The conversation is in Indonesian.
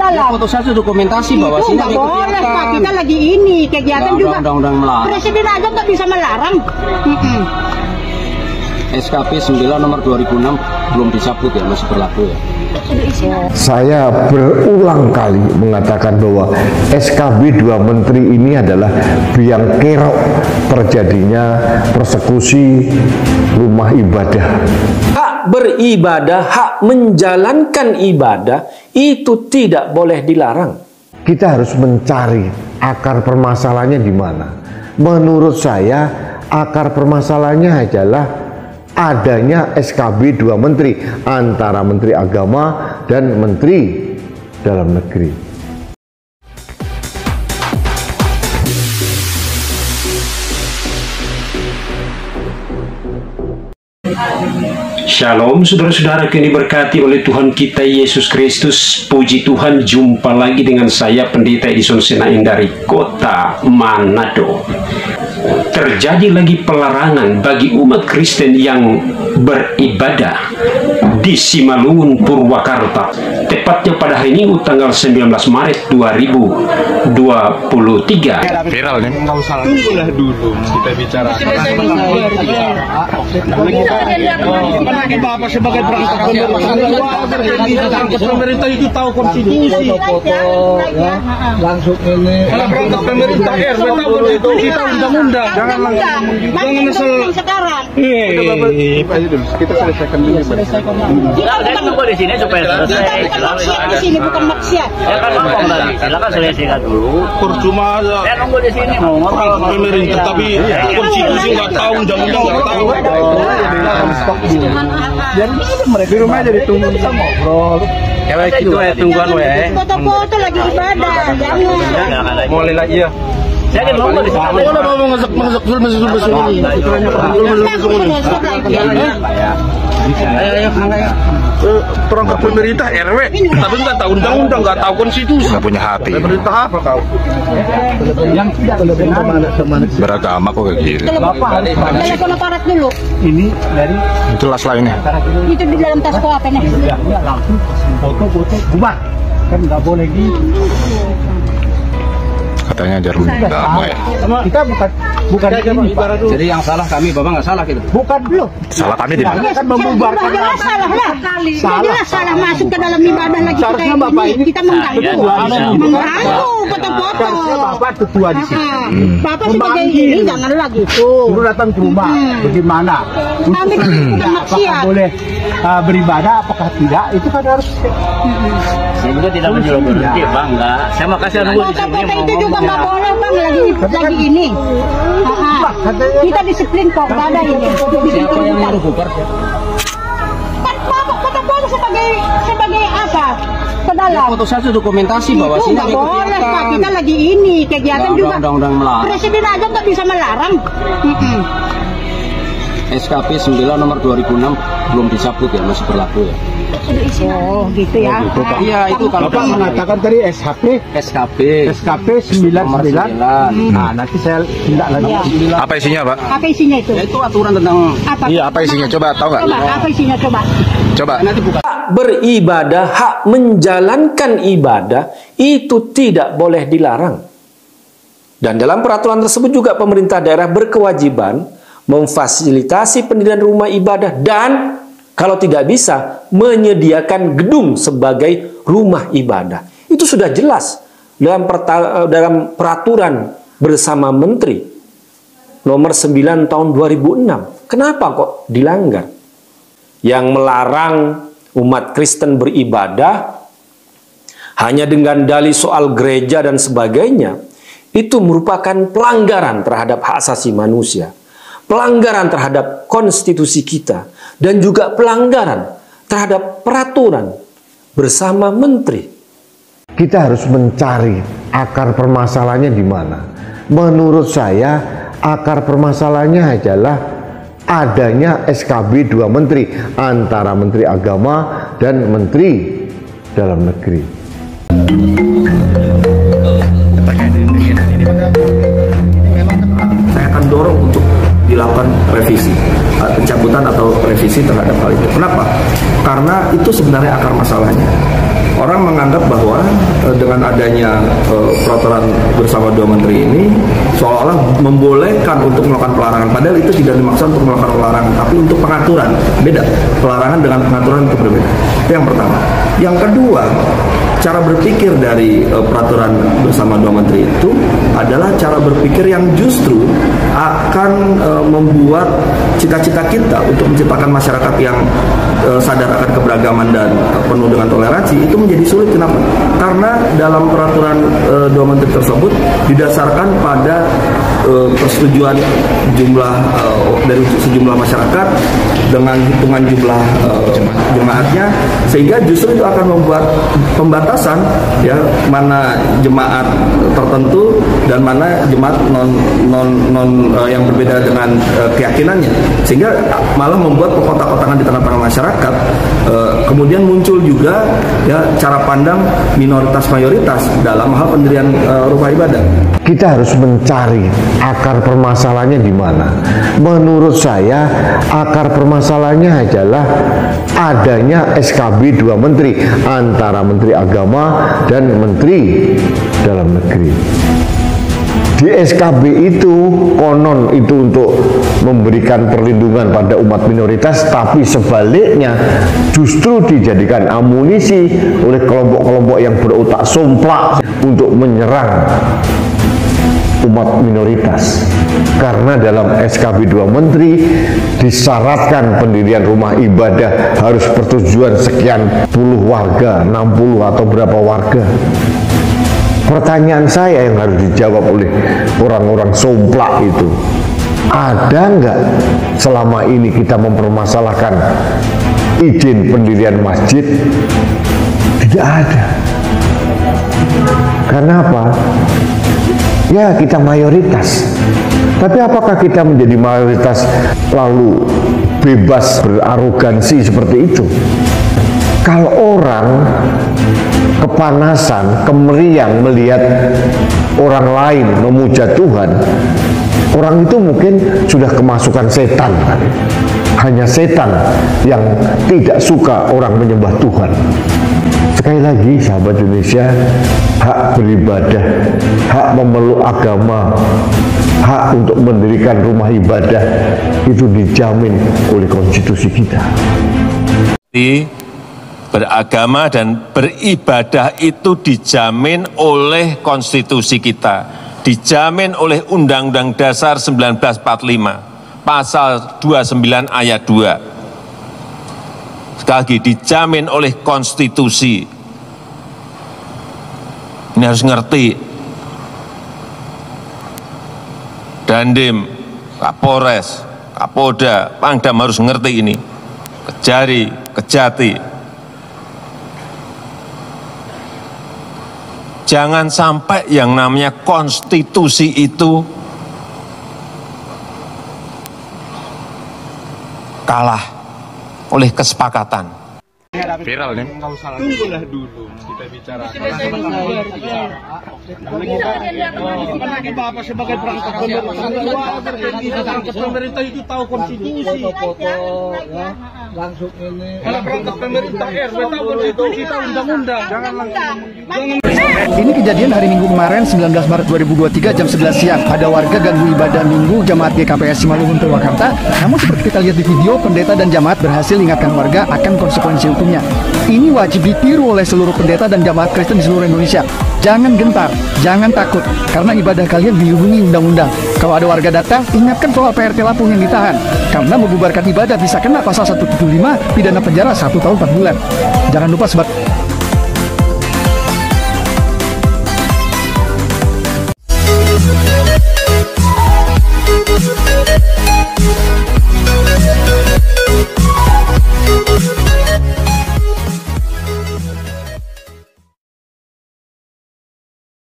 Ya, foto saja dokumentasi bahwa sini nggak boleh Pak, kita lagi ini kegiatan juga. Undang-undang melarang. Presiden aja nggak bisa melarang. SKP 9 nomor 2006 belum dicabut ya, masih berlaku ya. Saya berulang kali mengatakan bahwa SKB 2 Menteri ini adalah biang kerok terjadinya persekusi rumah ibadah. Hak beribadah, hak menjalankan ibadah itu tidak boleh dilarang. Kita harus mencari akar permasalahannya di mana. Menurut saya akar permasalahannya adalah adanya SKB 2 Menteri antara Menteri Agama dan Menteri Dalam Negeri. Shalom saudara-saudara yang diberkati oleh Tuhan kita Yesus Kristus. Puji Tuhan, jumpa lagi dengan saya Pendeta Edison Senain dari kota Manado. Terjadi lagi pelarangan bagi umat Kristen yang beribadah di Simalungun, Purwakarta. Tepatnya pada hari ini tanggal 19 Maret 2023. Viral nih. Tunggulah dulu kita bicara. Bapak sebagai perangkat pemerintah itu tahu konstitusi. Langsung ini. Kalau perangkat pemerintah RW tahu konstitusi, tahu undang-undang. Jangan asal sekarang. Kita selesaikan dulu. Kita nunggu di sini supaya selesai. Di sini bukan maksiat. Ya kan ngomong tadi, silakan selesaikan dulu. Percuma aja. Saya nunggu di sini mau ngomong. Pemerintah tapi konstitusi nggak tahu, undang-undang nggak tahu. Dan Di rumah aja ditunggu kita ngobrol. Kayak gitu ya, tungguan weh. foto-foto lagi ibadah, jangan. Mulai lagi ya. Saya kan nunggu di sini. Kalau mau masuk dulu masuk ini. Perangkat pemerintah RW, tapi nggak tahu undang-undang, nggak tahu konstitusi. Nggak punya hati. Pemerintah apa kau? Beragama kok kayak gitu. Telepon aparat dulu. Ini dari Itu las lainnya. Itu di dalam tas kau apa nih? langsung foto-foto bubar, kan nggak boleh gitu. Katanya jarum damai. Kita bukan ini, Pak. Jadi yang salah kami, Bapak nggak salah gitu. Bukan belum. Salah kami di mana? Kan membubarkan. Jelas salah lah. Jelas salah masuk ke dalam ibadah lagi Seharusnya kayak Bapak ini kita mengganggu. Mengganggu foto-foto. Harusnya Bapak ketua di sini. Bapak sebagai ini janganlah gitu. Suruh datang ke rumah. Bagaimana? Kami bukan maksiat. Apakah boleh beribadah? Apakah tidak? Itu kan harus. Saya juga tidak menjual berhenti, Bang. Enggak. Saya makasih nunggu di sini. Foto-foto itu juga nggak boleh Bang, lagi ini. Kita disiplin kok, nggak ada ini. Siapa yang nyuruh bubar? Kan Bapak foto-foto sebagai apa? Ke Ya, dalam. foto saja dokumentasi bahwa Itu sini nggak boleh Pak, kita lagi ini kegiatan juga. Undang-undang melarang. Presiden aja nggak bisa melarang. SKP 9 nomor 2006 belum dicabut ya, masih berlaku ya. Oh gitu ya. Iya, itu kalau Bapak mengatakan tadi SKP 99. Nah, nanti saya tindak lanjut. Apa isinya, Pak? Apa isinya itu? Ya, itu aturan tentang Apa? Iya, apa isinya? Coba tahu nggak? Coba, apa isinya coba? Coba. nanti buka. Hak beribadah, hak menjalankan ibadah itu tidak boleh dilarang. Dan dalam peraturan tersebut juga pemerintah daerah berkewajiban memfasilitasi pendirian rumah ibadah dan kalau tidak bisa menyediakan gedung sebagai rumah ibadah. Itu sudah jelas dalam peraturan bersama Menteri nomor 9 tahun 2006. Kenapa kok dilanggar? Yang melarang umat Kristen beribadah hanya dengan dalih soal gereja dan sebagainya, itu merupakan pelanggaran terhadap hak asasi manusia, pelanggaran terhadap konstitusi kita, dan juga pelanggaran terhadap peraturan bersama Menteri. Kita harus mencari akar permasalahannya di mana. Menurut saya akar permasalahannya adalah adanya SKB 2 Menteri antara Menteri Agama dan Menteri Dalam Negeri. Saya akan dorong untuk dilakukan revisi, pencabutan atau revisi terhadap hal itu. Kenapa? karena itu sebenarnya akar masalahnya. Orang menganggap bahwa dengan adanya peraturan bersama dua menteri ini seolah-olah membolehkan untuk melakukan pelarangan, padahal itu tidak dimaksud untuk melakukan pelarangan, tapi untuk pengaturan. Beda, pelarangan dengan pengaturan itu berbeda. Itu yang pertama. Yang kedua, cara berpikir dari peraturan bersama dua menteri itu adalah cara berpikir yang justru akan membuat cita-cita kita untuk menciptakan masyarakat yang sadar akan keberagaman dan penuh dengan toleransi itu menjadi sulit. Kenapa? Karena dalam peraturan dua menteri tersebut didasarkan pada persetujuan jumlah dari sejumlah masyarakat dengan hitungan jumlah jemaatnya, sehingga justru itu akan membuat pembatasan ya mana jemaat tertentu dan mana jemaat non yang berbeda dengan keyakinannya, sehingga malah membuat kekotak-kotakan di tengah-tengah masyarakat. Kemudian muncul juga ya cara pandang minoritas mayoritas dalam hal pendirian rumah ibadah. Kita harus mencari akar permasalahannya di mana. Menurut saya akar permasalahannya adalah adanya SKB 2 menteri antara Menteri Agama dan Menteri Dalam Negeri. Di SKB itu konon itu untuk memberikan perlindungan pada umat minoritas, tapi sebaliknya justru dijadikan amunisi oleh kelompok-kelompok yang berotak somplak untuk menyerang umat minoritas. Karena dalam SKB 2 menteri disyaratkan pendirian rumah ibadah harus persetujuan sekian puluh warga, 60 atau berapa warga. Pertanyaan saya yang harus dijawab oleh orang-orang somplak itu, ada nggak selama ini kita mempermasalahkan izin pendirian masjid? Tidak ada. Karena apa? Ya, kita mayoritas. Tapi apakah kita menjadi mayoritas lalu bebas berarogansi seperti itu? Kalau orang kepanasan, kemeriang melihat orang lain memuja Tuhan, orang itu mungkin sudah kemasukan setan. Hanya setan yang tidak suka orang menyembah Tuhan. Sekali lagi, sahabat Indonesia, hak beribadah, hak memeluk agama, hak untuk mendirikan rumah ibadah itu dijamin oleh konstitusi kita. Beragama dan beribadah itu dijamin oleh konstitusi kita, dijamin oleh Undang-Undang Dasar 1945, pasal 29 ayat 2. Sekali lagi, dijamin oleh konstitusi. Ini harus ngerti. Dandim, Kapolres, Kapolda, Pangdam harus ngerti ini. Kejari, Kejati. Jangan sampai yang namanya konstitusi itu kalah oleh kesepakatan. Viral nih. Tunggulah dulu kita bicara. Apalagi Bapak sebagai perangkat pemerintah itu tahu konstitusi. Langsung ini. Kalau perangkat pemerintah RW tahu konstitusi, tahu undang-undang. Jangan langsung. Ini kejadian hari Minggu kemarin 19 Maret 2023 jam 11 siang. Ada warga ganggu ibadah Minggu jamaat GKPS Simalungun Purwakarta. Namun seperti kita lihat di video, pendeta dan jamaat berhasil ingatkan warga akan konsekuensi hukumnya. Ini wajib ditiru oleh seluruh pendeta dan jamaat Kristen di seluruh Indonesia. Jangan gentar, jangan takut, karena ibadah kalian dilindungi undang-undang. Kalau ada warga datang, ingatkan soal PRT Lampung yang ditahan. Karena membubarkan ibadah bisa kena pasal 175, pidana penjara 1 tahun 4 bulan. Jangan lupa sobat